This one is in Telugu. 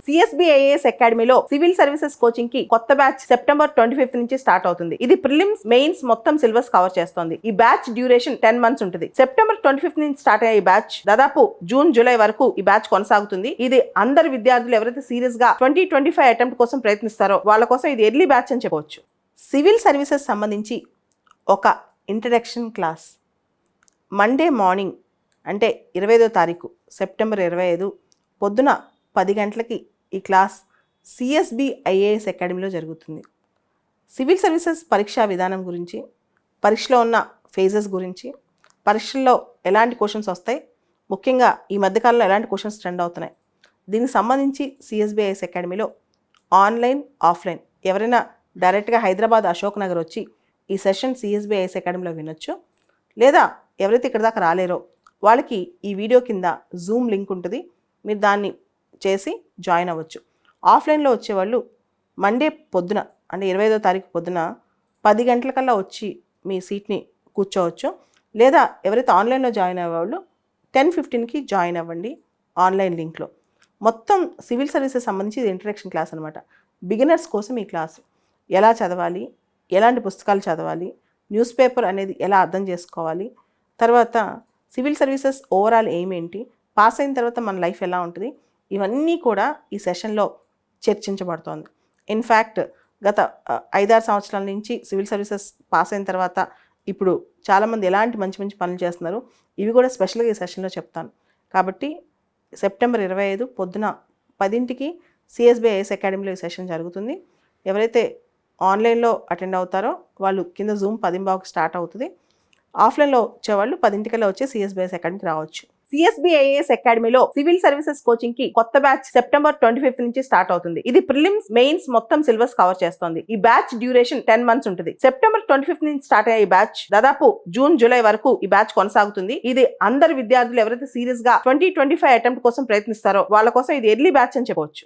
సిఎస్బిఐఏఎస్ అకాడమీలో సివిల్ సర్వీసెస్ కోచింగ్ కి కొత్త బ్యాచ్ సెప్టెంబర్ 25 నుంచి స్టార్ట్ అవుతుంది. ఇది ప్రిలిమ్స్ మెయిన్స్ మొత్తం సిలబస్ కవర్ చేస్తుంది. ఈ బ్యాచ్ డ్యూరేషన్ 10 months ఉంటుంది. సెప్టెంబర్ 25 నుంచి స్టార్ట్ అయ్యే ఈ బ్యాచ్ దాదాపు జూన్ జూలై వరకు ఈ బ్యాచ్ కొనసాగుతుంది. ఇది అందరు విద్యార్థులు ఎవరైతే సీరియస్ గా 2025 అటెంప్ట్ కోసం ప్రయత్నిస్తారో వాళ్ళ కోసం ఇది ఎర్లీ బ్యాచ్ అని చెప్పవచ్చు. సివిల్ సర్వీసెస్ సంబంధించి ఒక ఇంట్రడక్షన్ క్లాస్ మండే మార్నింగ్ అంటే 25వ తారీఖు సెప్టెంబర్ 25 పొద్దున 10 గంటలకి ఈ క్లాస్ సిఎస్బిఐఏఎస్ అకాడమీలో జరుగుతుంది. సివిల్ సర్వీసెస్ పరీక్షా విధానం గురించి, పరీక్షలో ఉన్న ఫేజెస్ గురించి, పరీక్షల్లో ఎలాంటి క్వశ్చన్స్ వస్తాయి, ముఖ్యంగా ఈ మధ్యకాలంలో ఎలాంటి క్వశ్చన్స్ ట్రెండ్ అవుతున్నాయి, దీనికి సంబంధించి సిఎస్బిఐఎస్ అకాడమీలో ఆన్లైన్ ఆఫ్లైన్ ఎవరైనా డైరెక్ట్గా హైదరాబాద్ అశోక్ నగర్ వచ్చి ఈ సెషన్ సిఎస్బిఐఎస్ అకాడమీలో వినొచ్చు. లేదా ఎవరైతే ఇక్కడ దాకా రాలేరో వాళ్ళకి ఈ వీడియో కింద జూమ్ లింక్ ఉంటుంది, మీరు దాన్ని చేసి జాయిన్ అవ్వచ్చు. ఆఫ్లైన్లో వచ్చేవాళ్ళు మండే పొద్దున అంటే 25వ తారీఖు పొద్దున 10 గంటలకల్లా వచ్చి మీ సీట్ని కూర్చోవచ్చు. లేదా ఎవరైతే ఆన్లైన్లో జాయిన్ అయ్యేవాళ్ళు 10:15కి జాయిన్ అవ్వండి ఆన్లైన్ లింక్లో. మొత్తం సివిల్ సర్వీసెస్ సంబంధించి ఇది ఇంట్రడక్షన్ క్లాస్ అనమాట. బిగినర్స్ కోసం ఈ క్లాసు ఎలా చదవాలి, ఎలాంటి పుస్తకాలు చదవాలి, న్యూస్ పేపర్ అనేది ఎలా అర్థం చేసుకోవాలి, తర్వాత సివిల్ సర్వీసెస్ ఓవరాల్ ఎయిమ్ ఏంటి, పాస్ అయిన తర్వాత మన లైఫ్ ఎలా ఉంటుంది, ఇవన్నీ కూడా ఈ సెషన్లో చర్చించబడుతోంది. ఇన్ఫ్యాక్ట్ గత 5-6 సంవత్సరాల నుంచి సివిల్ సర్వీసెస్ పాస్ అయిన తర్వాత ఇప్పుడు చాలామంది ఎలాంటి మంచి మంచి పనులు చేస్తున్నారు, ఇవి కూడా స్పెషల్గా ఈ సెషన్లో చెప్తాను. కాబట్టి సెప్టెంబర్ 25 పొద్దున 10ంటికి సిఎస్బిఐఎస్ అకాడమీలో ఈ సెషన్ జరుగుతుంది. ఎవరైతే ఆన్లైన్లో అటెండ్ అవుతారో వాళ్ళు కింద జూమ్ 10:15కి స్టార్ట్ అవుతుంది. ఆఫ్లైన్లో వచ్చేవాళ్ళు 10ంటికల్లా వచ్చి సిఎస్బిఐఎస్ అకాడమీకి రావచ్చు. సిఎస్బిఐఏఎస్ అకాడమీలో సివిల్ సర్వీసెస్ కోచింగ్ కి కొత్త బ్యాచ్ సెప్టెంబర్ 25 నుంచి స్టార్ట్ అవుతుంది. ఇది ప్రిలిమ్స్ మెయిన్స్ మొత్తం సిలబస్ కవర్ చేస్తుంది. ఈ బ్యాచ్ డ్యూరేషన్ 10 months ఉంటుంది. సెప్టెంబర్ 25 నుంచి స్టార్ట్ అయ్యే ఈ బ్యాచ్ దాదాపు జూన్ జూలై వరకు ఈ బ్యాచ్ కొనసాగుతుంది. ఇది అందరు విద్యార్థులు ఎవరైతే సీరియస్ గా 2025 అటెంప్ట్ కోసం ప్రయత్నిస్తారో వాళ్ళ కోసం ఇది ఎర్లీ బ్యాచ్ అని చెప్పవచ్చు.